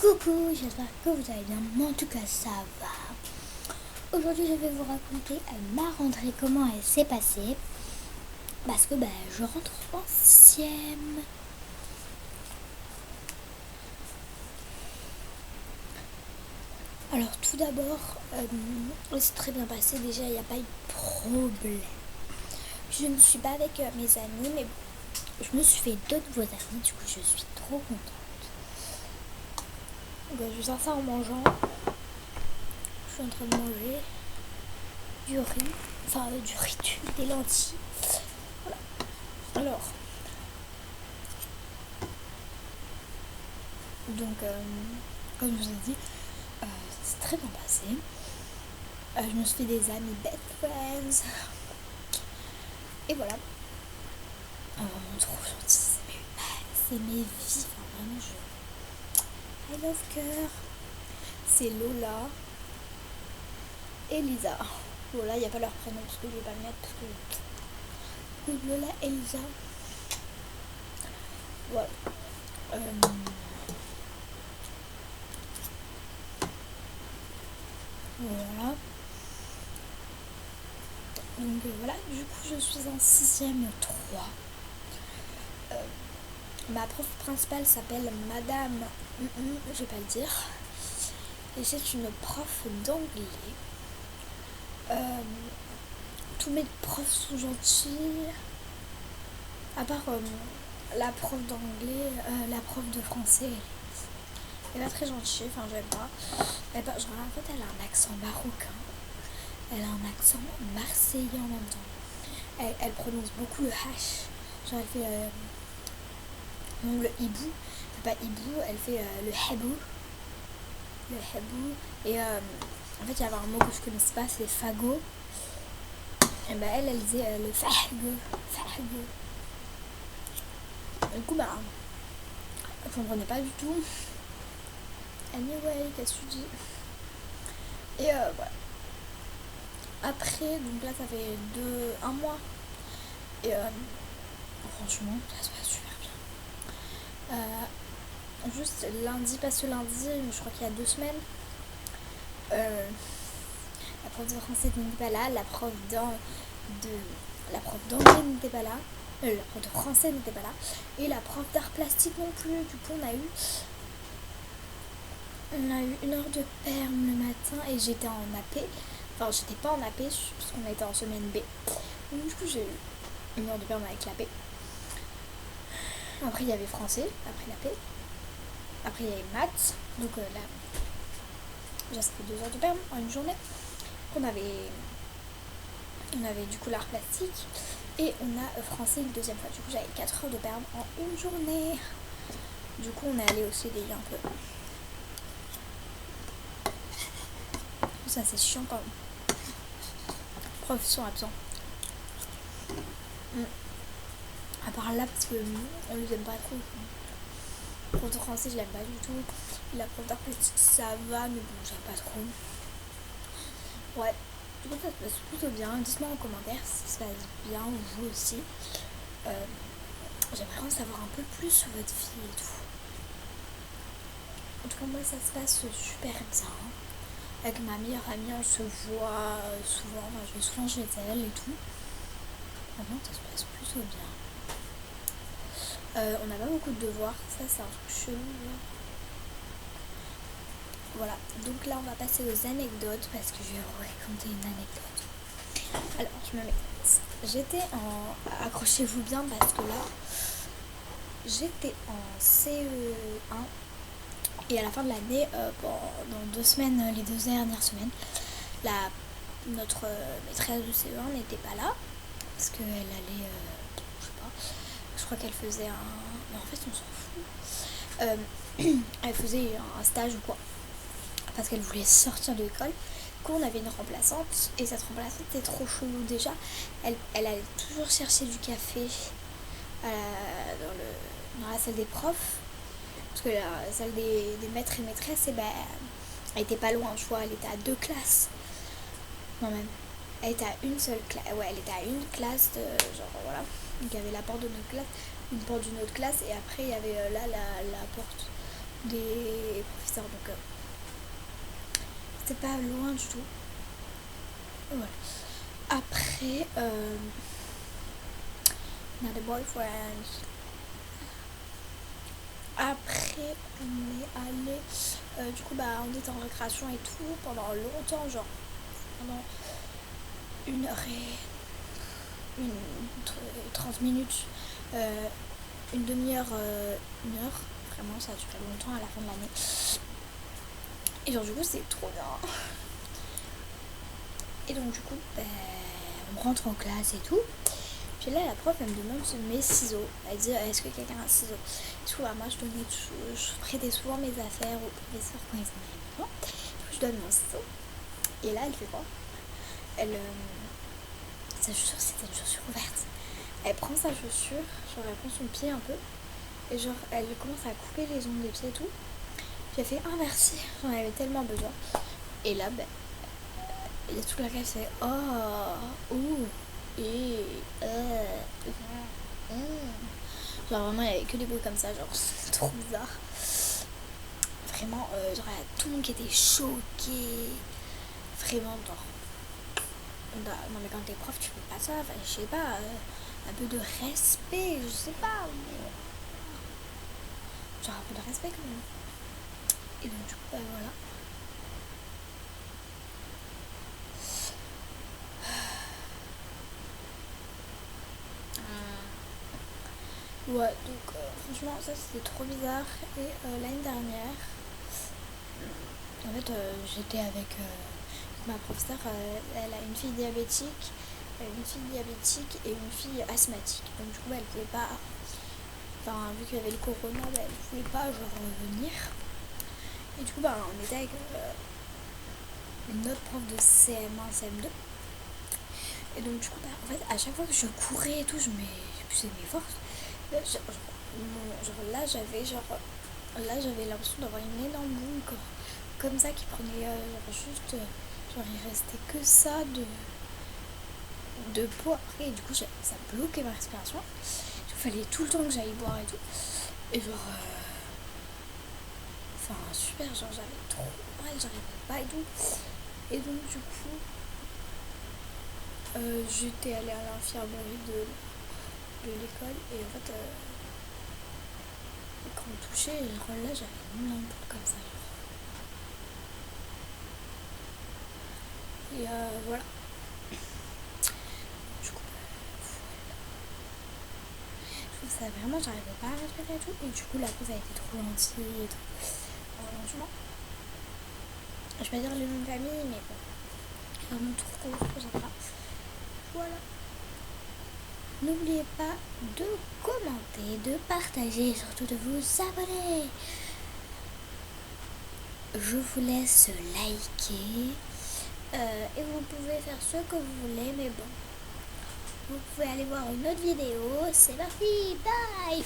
Coucou, j'espère que vous allez bien, mais en tout cas ça va. Aujourd'hui je vais vous raconter ma rentrée, comment elle s'est passée. Parce que je rentre en 6e. Alors tout d'abord, c'est très bien passé, déjà il n'y a pas eu de problème. Je ne suis pas avec mes amis, mais je me suis fait d'autres nouveaux amis, du coup je suis trop contente. Je vais faire ça en mangeant. Je suis en train de manger du riz, des lentilles. Voilà. Alors, donc, comme je vous ai dit, c'est très bien passé. Je me suis fait des amis best friends. Et voilà. Vraiment trop gentil. C'est mes vies. Enfin, vraiment, I love cœur. C'est Lola et Lisa. Lola, il n'y a pas leur prénom parce que je vais pas le mettre. Parce que Lola et Lisa. Voilà. Voilà. Donc voilà, du coup je suis en 6e 3. Ma prof principale s'appelle Madame, je vais pas le dire, et c'est une prof d'anglais. Tous mes profs sont gentils, à part la prof d'anglais, la prof de français, elle est pas très gentille, enfin j'aime pas. En fait elle a un accent marocain, elle a un accent marseillais en même temps. Elle prononce beaucoup le H, genre elle fait le hibou, c'est pas hibou, elle fait le hebou. Le hebou. Et en fait, il y avait un mot que je connaissais pas, c'est fagot. Et elle disait le fagot. Du coup, je comprenais pas du tout. Anyway, qu'est-ce que tu dis? Et voilà. Après, donc là, ça fait un mois. Et franchement, ça se passe super bien. Juste lundi, pas ce lundi, je crois qu'il y a 2 semaines, la prof de français n'était pas là, la prof d'anglais n'était pas là, la prof de français n'était pas là, et la prof d'art plastique non plus. Du coup, on a eu 1 heure de perm le matin et j'étais en AP. Enfin, j'étais pas en AP parce qu'on était en semaine B. Donc, du coup, j'ai eu 1 heure de perm avec l'AP. Après, il y avait français, après l'AP. Après, il y avait maths. Donc là, ça fait 2 heures de perm en une journée. On avait du coup l'art plastique et on a français une deuxième fois. Du coup, j'avais 4 heures de perm en une journée. Du coup, on est allé au CDI un peu. Ça, c'est chiant quand même. Les profs sont absents. À part là, parce que on les aime pas trop. Le prof de français, je l'aime pas du tout. La prof d'art plastique, ça va, mais bon, j'aime pas trop. Ouais. Du coup, ça se passe plutôt bien. Dites-moi en commentaire si ça se passe bien, ou vous aussi. J'aimerais en savoir un peu plus sur votre vie et tout. En tout cas, moi, ça se passe super bien. Avec ma meilleure amie, on se voit souvent. Je vais souvent chez elle et tout. Vraiment, ça se passe plutôt bien. On n'a pas beaucoup de devoirs. Ça, c'est un truc chelou. Voilà, donc là on va passer aux anecdotes parce que je vais vous raconter une anecdote. Alors, je me mets. Accrochez-vous bien parce que là, j'étais en CE1 et à la fin de l'année, dans 2 semaines, les 2 dernières semaines, notre maîtresse de CE1 n'était pas là parce qu'elle allait, je sais pas, je crois qu'elle faisait mais en fait on s'en fout. Elle faisait un stage ou quoi. Parce qu'elle voulait sortir de l'école. Du coup, on avait une remplaçante et cette remplaçante était trop chelou déjà. Elle allait toujours chercher du café dans la salle des profs, parce que la salle des maîtres et maîtresses, elle était pas loin, je vois, elle était à 2 classes. Non, même. Elle était à une seule classe. Ouais, elle était à une classe de genre, voilà. Donc il y avait la porte de notre classe, une porte d'une autre classe, et après il y avait là la porte des professeurs, donc c'était pas loin du tout. Et voilà. Après, on a des boyfriends. Après, on est allé, du coup, on était en récréation et tout pendant longtemps, genre pendant 30 minutes, une demi-heure, 1 heure. Vraiment, ça a duré longtemps à la fin de l'année. Et genre, du coup, c'est trop bien. Et donc, du coup, on rentre en classe et tout. Puis là, la prof, elle me demande mes ciseaux. Elle dit, est-ce que quelqu'un a un ciseau? Du coup, moi, je prêtais souvent mes affaires aux professeurs quand ils en avaient besoin. Du coup, je donne mon ciseau. Et là, elle fait quoi? Sa chaussure, c'était une chaussure ouverte. Elle prend sa chaussure, genre, elle prend son pied un peu. Et genre, elle commence à couper les ongles des pieds et tout. Puis elle fait, ah merci, j'en avais tellement besoin. Et là, il y a toute la classe qui fait, oh, ouh. Genre vraiment il n'y avait que des bruits comme ça, genre c'est trop bizarre. Vraiment, genre il y a tout le monde qui était choqué. Vraiment, genre. Non mais quand t'es prof tu fais pas ça, enfin je sais pas, un peu de respect, je sais pas. Mais... genre un peu de respect quand même. Et donc du coup voilà. Ouais, donc franchement ça c'était trop bizarre. Et l'année dernière, en fait j'étais avec ma professeure, elle a une fille diabétique et une fille asthmatique. Donc du coup elle pouvait pas, enfin vu qu'il y avait le corona, elle pouvait pas genre venir. Et du coup on était avec notre prof de CM1, CM2. Et donc du coup en fait à chaque fois que je courais et tout, je m'épuisais mes forces. Là j'avais l'impression d'avoir une énorme boule comme ça qui prenait juste genre il restait que ça de peau après, et du coup ça bloquait ma respiration. Il fallait tout le temps que j'aille boire et tout. Et genre enfin super, genre j'avais trop mal, j'arrivais pas et tout. Et donc du coup j'étais allée à l'infirmerie de l'école. Et en fait quand on touchait, genre là j'avais une ampoule comme ça genre. Et voilà. Du coup je trouve ça vraiment, j'arrivais pas à respirer et tout. Et du coup la prof a été trop gentille et tout. Franchement je vais pas dire le nom de famille, mais bon, vraiment trop sympa. Voilà. N'oubliez pas de commenter, de partager et surtout de vous abonner. Je vous laisse liker et vous pouvez faire ce que vous voulez, mais bon, vous pouvez aller voir une autre vidéo. C'est parti, bye.